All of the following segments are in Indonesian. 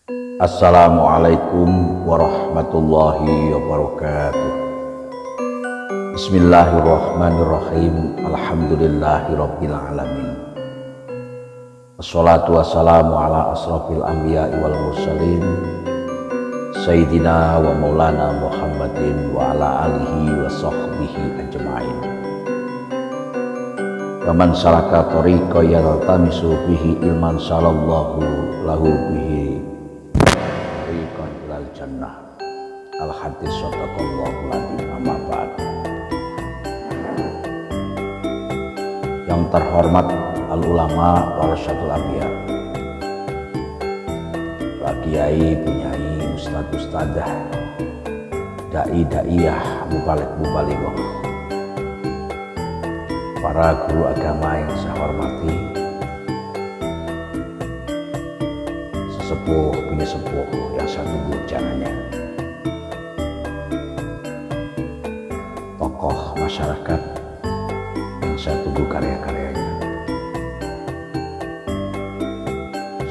Assalamualaikum warahmatullahi wabarakatuh. Bismillahirrahmanirrahim. Alhamdulillahirabbil alamin. Wassalatu wassalamu ala asrafil anbiya'i wal mursalin Sayyidina wa maulana Muhammadin wa ala alihi wa sahbihi ajma'in. Wa man salaka tariqa yaltamisu bihi ilman salallahu lahu bihi tariqan ilal jannah. Al-hadis sadaqallahu ladin amma ba'd. Yang terhormat al-ulama warasatul anbiya, Pak Kiai, Bunyai, Ustadz Ustadzah, Dai Daiyah, Mubalik Mubalighah, para guru agama yang saya hormati, sesepuh penyesepuh yang saya tunggu jangannya, tokoh masyarakat yang saya tunggu karya-karyanya,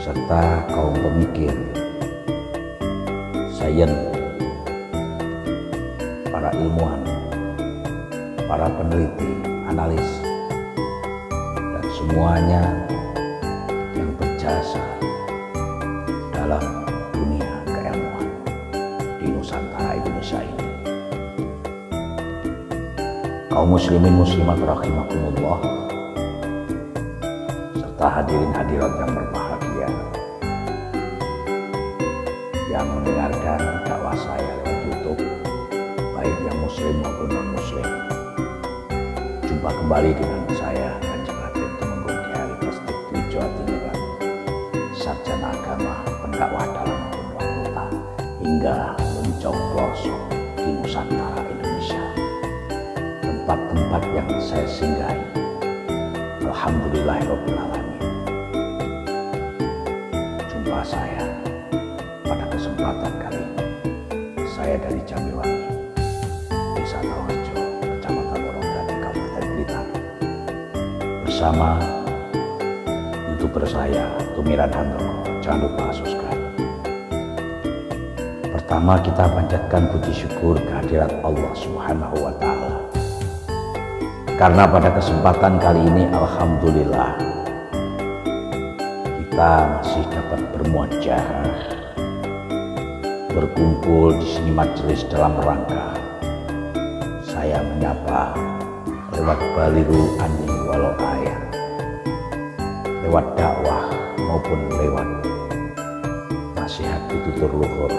serta kaum pemikir, sains, para ilmuwan, para peneliti, analis, dan semuanya yang berjasa dalam dunia keilmuan di Nusantara Indonesia ini. Kaum muslimin muslimat rahimakumullah, serta hadirin hadirat yang berbahagia yang mendengarkan dakwah saya lewat YouTube, baik yang muslim maupun non muslim. Jumpa kembali dengan saya Kanjeng Raden Temenggung Kiai Prasetyo Jawa Timur, sarjana agama, pendakwah dalam luar kota hingga mencoblos di Nusantara Indonesia. Tempat-tempat yang saya singgahi, alhamdulillahirabbil alamin. Jumpa saya pada kesempatan kali ini, saya dari Jamiwangi, Desa Tawarjo, Kecamatan Woronggali, Kabupaten Blitar, bersama YouTuber saya Tumiran Handoko. Jangan lupa subscribe. Pertama, kita panjatkan puji syukur kehadirat Allah Subhanahu wa Ta'ala, karena pada kesempatan kali ini alhamdulillah kita masih dapat bermuajahah, berkumpul di sini majelis dalam rangka saya menyapa lewat baliru ani walau ayat, lewat dakwah maupun lewat nasihat tutur luhur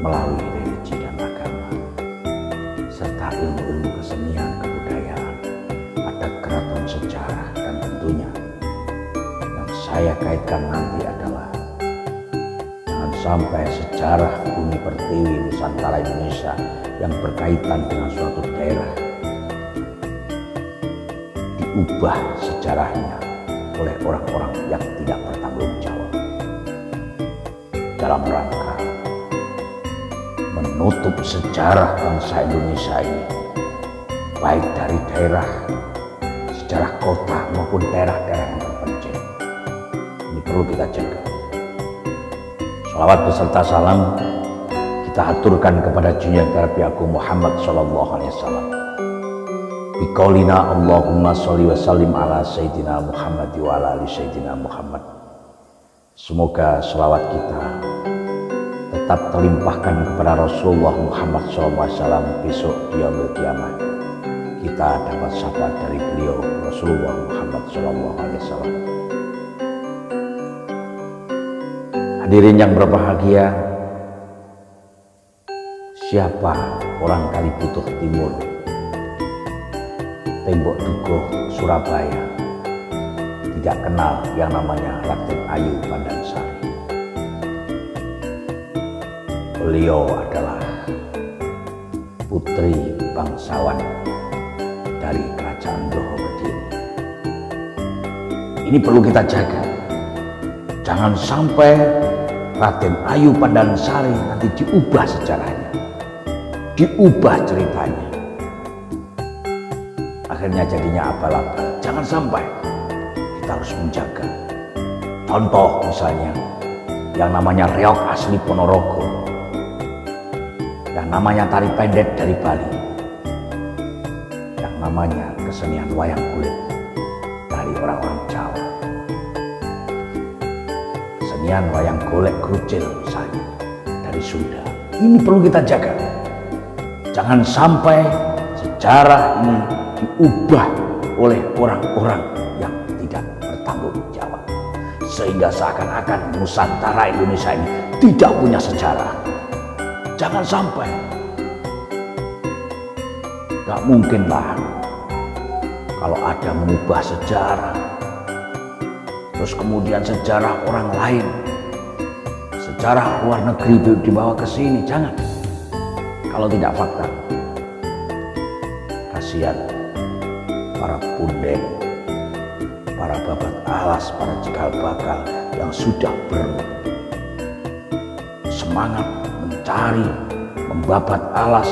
melalui religi dan agama, serta ilmu-ilmu kesenian kebudayaan, adat keraton sejarah, dan tentunya yang saya kaitkan nanti adalah jangan sampai sejarah bumi pertiwi Nusantara Indonesia yang berkaitan dengan suatu daerah diubah sejarahnya oleh orang-orang yang tidak bertanggung jawab dalam rangka menutup sejarah bangsa Indonesia ini, baik dari daerah sejarah kota maupun daerah-daerah yang terpencil. Ini perlu kita jaga. Shalawat beserta salam kita aturkan kepada junjungan Nabi Agung Muhammad sallallahu alaihi wasallam. Biqaulina Allahumma sholli wa sallim ala sayyidina Muhammad wa ala ali sayyidina Muhammad. Semoga shalawat kita tetap terlimpahkan kepada Rasulullah Muhammad SAW besok di yaumil kiamat. Kita dapat syafaat dari beliau Rasulullah Muhammad SAW. Hadirin yang berbahagia, siapa orang Kalibutuh Timur, Tembok Dukuh, Surabaya tidak kenal yang namanya Raden Ayu Pandansari? Beliau adalah putri bangsawan dari Kerajaan Johorkediri. Ini perlu kita jaga. Jangan sampai Raden Ayu Pandansari nanti diubah sejarahnya, diubah ceritanya, akhirnya jadinya abal-abal. Jangan sampai. Kita harus menjaga. Contoh misalnya yang namanya reog asli Ponorogo, yang namanya tari pendek dari Bali, yang namanya kesenian wayang kulit dari orang-orang Jawa, kesenian wayang golek kerucil misalnya dari Sunda. Ini perlu kita jaga. Jangan sampai sejarah ini diubah oleh orang-orang yang tidak bertanggung jawab, sehingga seakan-akan Nusantara Indonesia ini tidak punya sejarah. Jangan sampai. Gak mungkin lah kalau ada mengubah sejarah, terus kemudian sejarah orang lain, sejarah luar negeri dibawa ke sini. Jangan. Kalau tidak fakta, kasihan para punden, para babat alas, para cikal bakal yang sudah bersemangat mencari, membabat alas,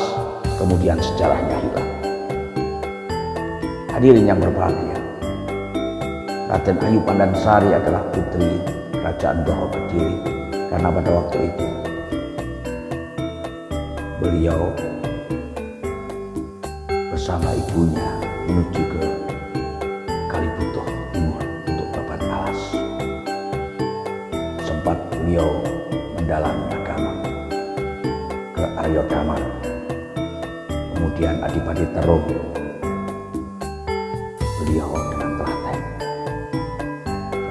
kemudian sejarahnya hilang. Hadirin yang berbahagia, Raden Ayu Pandansari adalah putri Kerajaan Doho Kediri, karena pada waktu itu beliau bersama ibunya menuju ke Kalibutuh Timur untuk babat alas. Sempat beliau mendalami agama ke Aryo Dhamma, kemudian Adipati Terung, beliau dengan telaten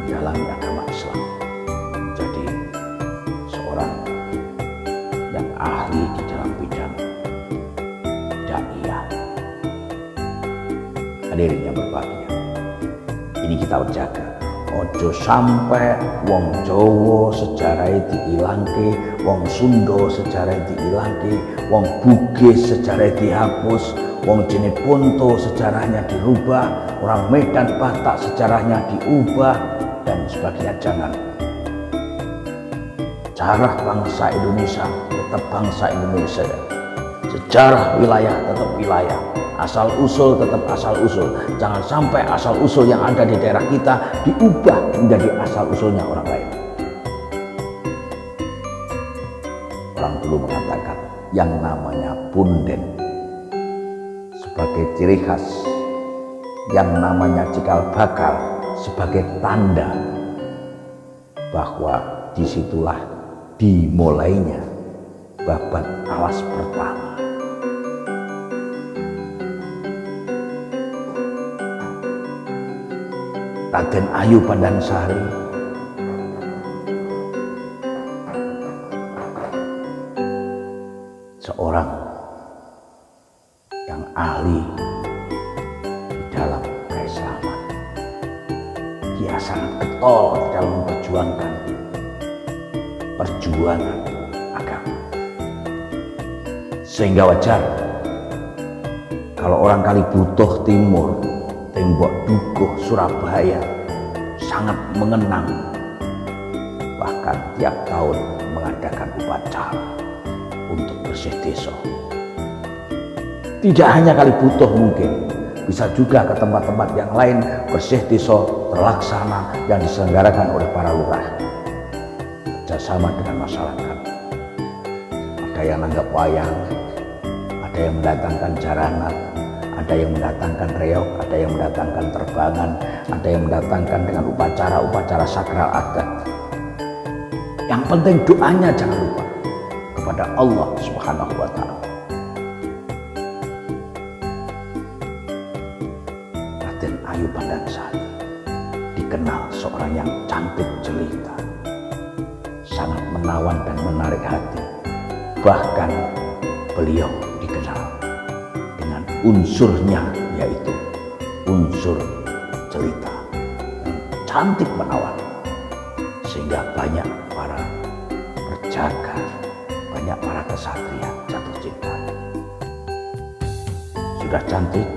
mendalami agama Islam, jadi seorang yang ahli di dalam bidang dakwah. Hadirin yang berbahagia, ini kita jaga. Ojo sampai wong Jawa sejarah diilangke, wong Sunda sejarah diilangke, wong Bugis sejarah dihapus, wong Jeneponto sejarahnya dirubah, orang Medan Batak sejarahnya diubah dan sebagainya. Jangan. Sejarah bangsa Indonesia tetap bangsa Indonesia, sejarah wilayah tetap wilayah, asal usul tetap asal usul. Jangan sampai asal usul yang ada di daerah kita diubah menjadi asal usulnya orang lain. Orang dulu mengatakan yang namanya punden sebagai ciri khas, yang namanya cikal bakal sebagai tanda bahwa disitulah dimulainya babat alas pertama. Raden Ayu Pandansari seorang yang ahli di dalam keislaman. Dia sangat getol dalam memperjuangkan perjuangan agama, sehingga wajar kalau orang Kalibutuh Timur, Tembok Dukuh, Surabaya sangat mengenang, bahkan tiap tahun mengadakan upacara untuk bersih desa. Tidak hanya Kalibutuh, mungkin bisa juga ke tempat-tempat yang lain bersih desa terlaksana yang diselenggarakan oleh para lurah kerjasama dengan masyarakat. Ada yang nanggap wayang, ada yang mendatangkan jaranat, ada yang mendatangkan reog, ada yang mendatangkan terbangan, ada yang mendatangkan dengan upacara-upacara sakral adat. Yang penting doanya jangan lupa kepada Allah Subhanahu wa Ta'ala. Raden Ayu Pandansari dikenal seorang yang cantik jelita, sangat menawan dan menarik hati. Bahkan beliau dikenal dengan unsurnya, yaitu unsur jelita yang cantik menawan, sehingga banyak para perjaka, banyak para kesatria jatuh cinta. Sudah cantik,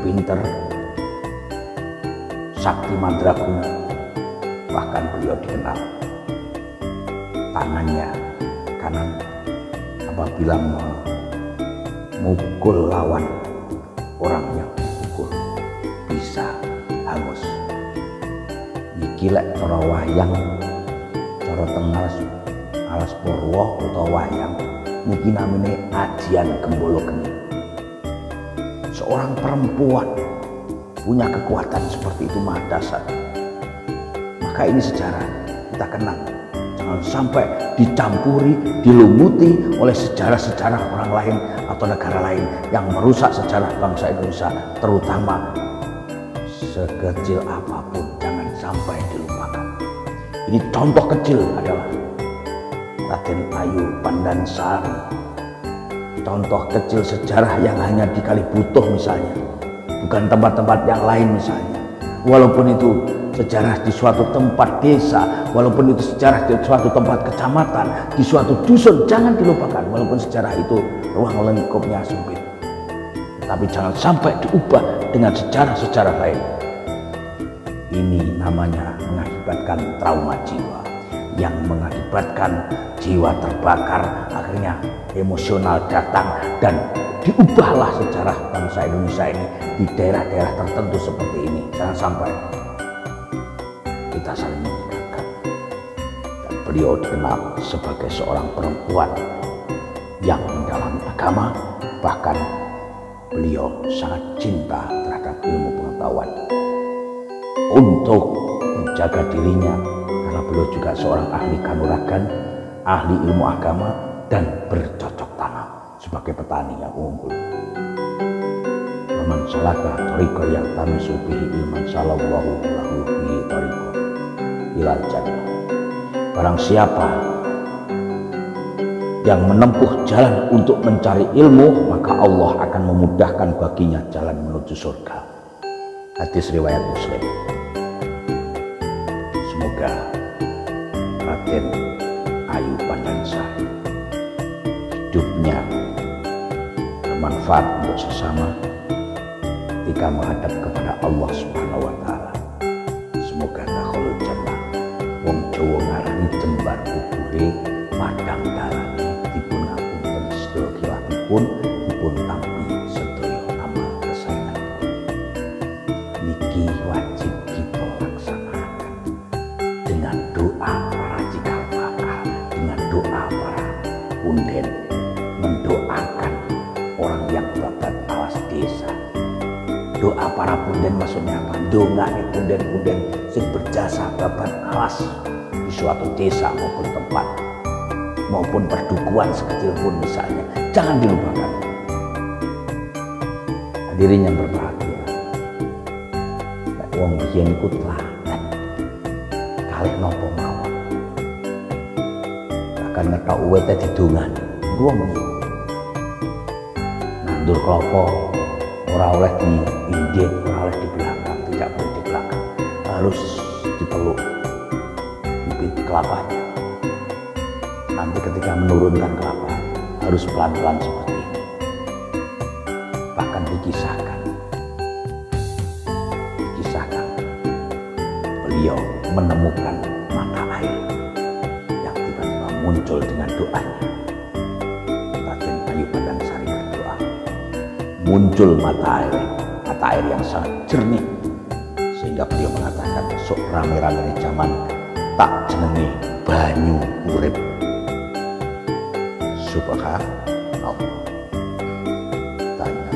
pinter, sakti mandraguna, bahkan beliau dikenal tangannya kanan apabila memukul lawan, orang yang dipukul bisa hangus. Iki lek cara wayang, cara dateng alas Purwo utawa wayang niki namine Ajian Gembolo Geni. Seorang perempuan punya kekuatan seperti itu maha dahsyat. Maka ini sejarah kita kenal. Jangan sampai dicampuri, dilumuti oleh sejarah-sejarah orang lain atau negara lain yang merusak sejarah bangsa Indonesia, terutama sekecil apapun jangan sampai dilupakan. Ini contoh kecil adalah Raden Ayu Pandansari. Contoh kecil sejarah yang hanya di Kalibutuh misalnya, bukan tempat-tempat yang lain misalnya. Walaupun itu sejarah di suatu tempat desa, walaupun itu sejarah di suatu tempat kecamatan, di suatu dusun, jangan dilupakan. Walaupun sejarah itu ruang lingkupnya sempit, tapi jangan sampai diubah dengan sejarah-sejarah lain. Ini namanya mengakibatkan trauma jiwa, yang mengakibatkan jiwa terbakar, akhirnya emosional datang, dan diubahlah sejarah bangsa Indonesia ini di daerah-daerah tertentu seperti ini. Jangan sampai kita saling mengingatkan. Dan beliau dikenal sebagai seorang perempuan yang mendalami agama, bahkan beliau sangat cinta terhadap ilmu pengetahuan untuk menjaga dirinya, karena beliau juga seorang ahli kanuragan, ahli ilmu agama, dan bercocok tanam sebagai petani yang unggul. Man salaka tariqa yang tamisu bihi ilman salallahu lahu bihi tariqa ilal jannah. Barang siapa yang menempuh jalan untuk mencari ilmu, maka Allah akan memudahkan baginya jalan menuju surga. Hadis riwayat Muslim. Semoga Raden Ayu Pandansari hidupnya bermanfaat untuk sesama ketika menghadap kepada Allah Subhanahu wa taala. Semoga dakhulul jannah. Wong Jawa ngarani jembar kubure padang darane dipun ngapunten sedaya khilafipun, dipun tampi sedaya amal kesayanganipun. Niki wajib kita laksanakan dengan doa para cikal bakal, dengan doa para punden, mendoakan orang yang babat alas desa. Doa para punden maksudnya apa? Dongane punden-punden sing berjasa babat alas di suatu desa maupun tempat, maupun perdukuhan sekecil pun misalnya, jangan dilupakan. Hadirin yang berbahagia, wong biyen iku telaten kalih napa mawon, bahkan ngetok uwete didongani wong nandur klopo ora oleh diindik, ora oleh di belakang, tidak boleh di belakang, harus dipeluk bibit kelapanya. Nanti ketika menurunkan kelapa harus pelan-pelan seperti ini. Bahkan dikisahkan beliau menemukan mata air yang tiba-tiba muncul dengan doanya. Raden Ayu Pandansari berdoa, muncul mata air yang sangat jernih, sehingga beliau mengatakan sok rame-rame zaman tak jenenge banyu urip. Subhanallah. Tanya,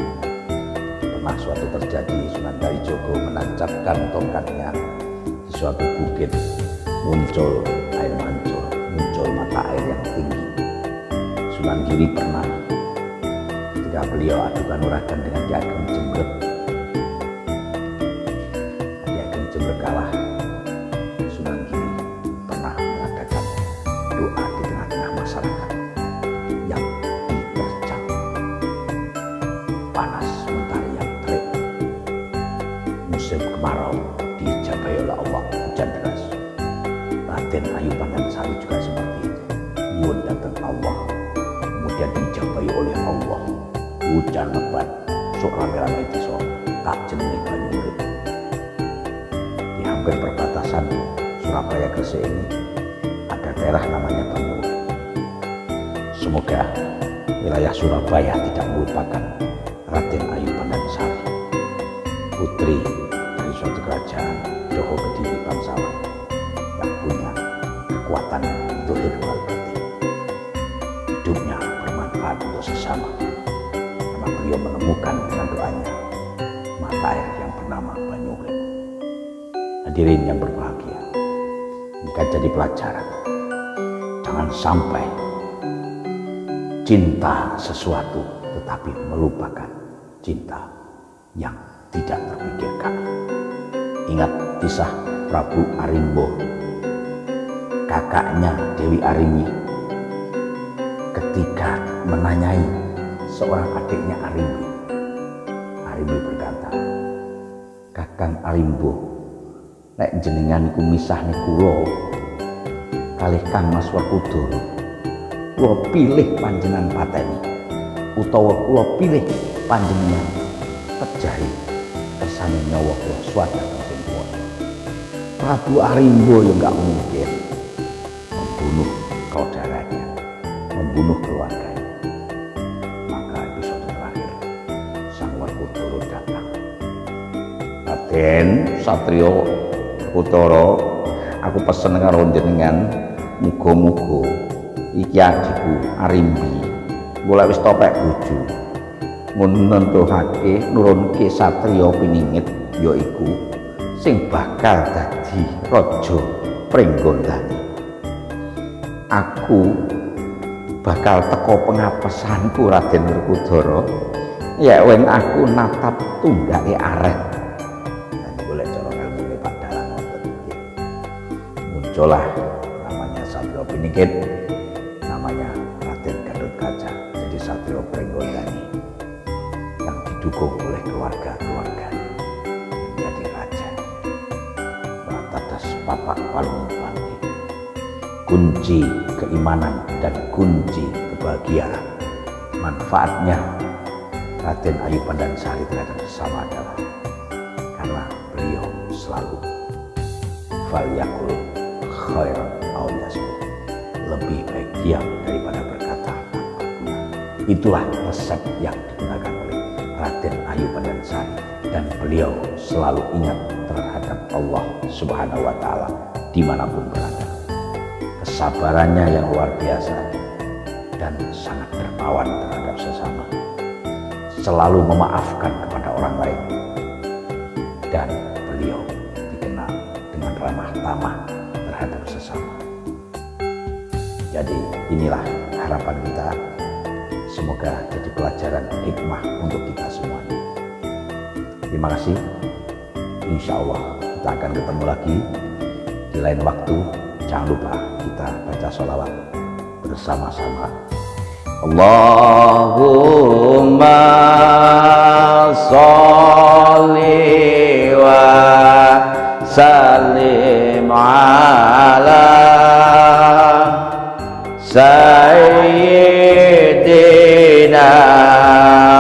pernah suatu terjadi Sunan Kalijogo menancapkan tongkatnya di suatu bukit, muncul air mancur, muncul mata air yang tinggi. Sunan Giri pernah ketika beliau adu kanuragan dengan Ki Ageng Jembrek, Ki Ageng Jembrek kalah, Sunan Giri pernah mengadakan doa di tengah-tengah masyarakat yang diterjang panas mentari yang terik, musim kemarau diijabahi oleh Allah, hujan deras. Raden Ayu Pandansari juga seperti itu, nyuwun datang Allah, kemudian diijabahi oleh Allah, hujan lebat, sok rame-rame desa tak jenenge banyu urip. Di hampir perbatasan Surabaya Gresik ini ada daerah namanya Banyu Urip. Semoga wilayah Surabaya tidak melupakan Raden Ayu Pandansari, putri dari suatu kerajaan Joho Kediri bangsawan yang punya kekuatan beliau menemukan dengan doanya mata air yang bernama Banyuurip. Hadirin yang berbahagia, ini kan jadi pelajaran. Jangan sampai cinta sesuatu tetapi melupakan cinta yang tidak terpikirkan. Ingat kisah Prabu Arimbo, kakaknya Dewi Arimbi, ketika menanyai seorang adiknya Arimbi. Arimbi berkata, "Kakang Arimbo, nek jenengan iku misahne kula kalih Kang Mas Werkudara, kula pilih panjenengan pateni utawa kula pilih panjenengan pejahi kersane nyawa kula swadharma sing kuwasa." Prabu Arimbo yang enggak mungkin membunuh saudaranya, membunuh keluarganya. Maka episode terakhir Sang Werkudara datang. "Raden Satrio Werkudara, aku pesen karo jenengan, muga-muga iki adikku Arimbi golek wis topek bojo, nentuhake nurunke satriya piningit yaiku sing bakal dadi raja Pringgondani. Aku bakal teko pengapesanku Raden Werkudara, ya weng aku natap tunggake arek." Dan golek cara ilmune Pak Dalang ngoten iki. Muncullah namanya satriya piningit, namanya Raden Gatotkaca, jadi satriya Pringgondani yang didukung oleh keluarga-keluarganya menjadi raja. Batatas papak palung-palung, kunci keimanan dan kunci kebahagiaan. Manfaatnya Raden Ayu Pandansari terhadap sesama adalah karena beliau selalu falyakul khairan aw yasmut, lebih baik diam daripada berkata tanpa guna. Itulah resep yang digunakan oleh Raden Ayu Pandansari, dan beliau selalu ingat terhadap Allah Subhanahu wa Ta'ala dimanapun berada. Kesabarannya yang luar biasa dan sangat dermawan terhadap sesama, selalu memaafkan kepada orang lain, dan beliau dikenal dengan ramah tamah terhadap sesama. Jadi inilah harapan kita, semoga jadi pelajaran hikmah untuk kita semuanya. Terima kasih. Insya Allah kita akan ketemu lagi di lain waktu. Jangan lupa kita baca sholawat bersama-sama. Allahumma sholli wa sallim ala sayyidina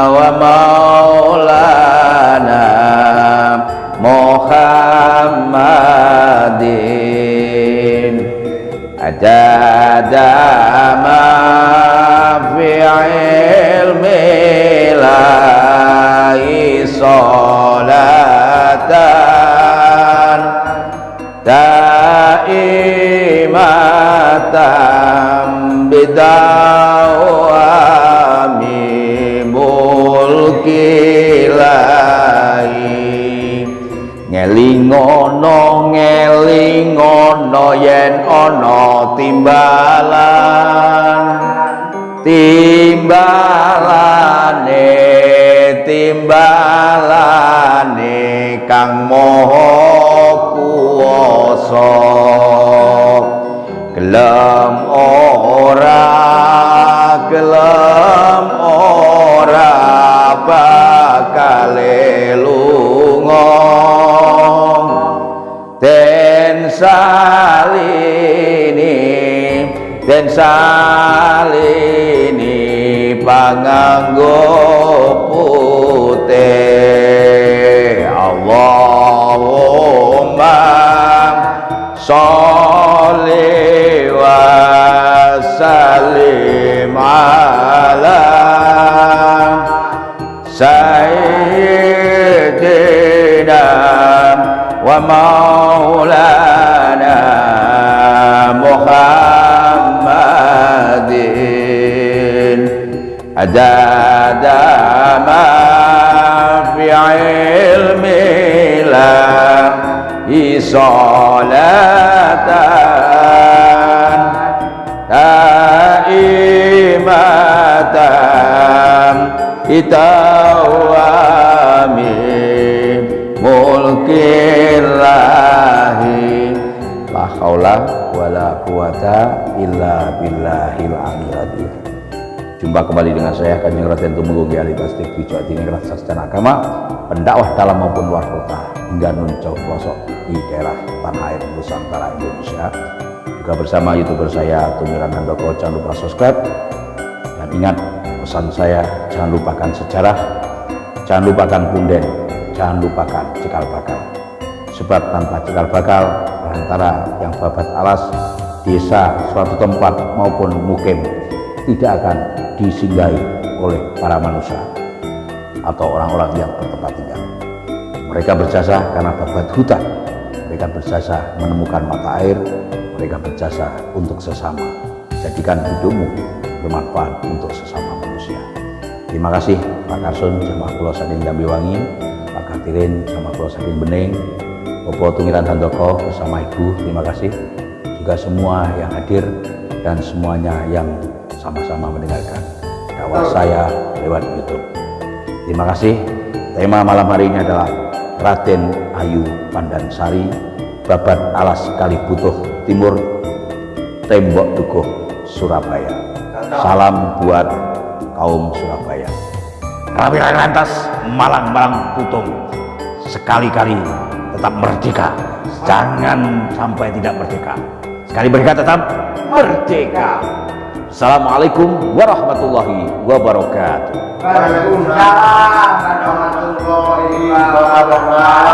wa maulana Muhammadin adada ma fi ilmi lahi sholatan daimatan bidawami mulki lahi. Ngelingono yen ana timbalane Kang Maha Kuwasa. Gelem ora bakal lunga den salini panganggo putih. Allahumma sholli wa sallim ala sayyidina wa maulana Muhammadin ajadama fi ilmi lahi salatan daimatan itawami mulkillahi la haula wala quwata illa billahil aliyil. Jumpa kembali dengan saya Kanjeng Raden Tumenggung Kyai Pasti Bijak Diningrat Sastra Agama, pendakwah dalam maupun luar kota hingga nun jauh pelosok di daerah tanah air Nusantara Indonesia. Juga bersama YouTuber saya Tumiran Handoko. Jangan lupa subscribe dan ingat pesan saya, jangan lupakan sejarah, jangan lupakan punden, jangan lupakan cikal bakal. Sebab tanpa cikal bakal antara yang babat alas, desa, suatu tempat maupun mukim tidak akan disinggahi oleh para manusia atau orang-orang yang bertempat tinggal. Mereka berjasa karena babat hutan, mereka berjasa menemukan mata air, mereka berjasa untuk sesama. Jadikan hidupmu bermanfaat untuk sesama manusia. Terima kasih Pak Karsun Jamaah Kula saking Jambiwangi, Pak Katirin Jamaah Kula saking Bening, Bapak Tumiran Handoko bersama Ibu, terima kasih. Juga semua yang hadir dan semuanya yang sama-sama mendengarkan dakwah saya lewat YouTube. Terima kasih. Tema malam hari ini adalah Raden Ayu Pandansari, Babat Alas Kalibutuh Timur, Tembok Dukuh, Surabaya. Salam buat kaum Surabaya. Rawi-rawi lantas, malang-malang putung, sekali-kali tetap merdeka, jangan sampai tidak merdeka. Sekali merdeka tetap merdeka. Assalamualaikum warahmatullahi wabarakatuh. Waalaikumsalam warahmatullahi wabarakatuh.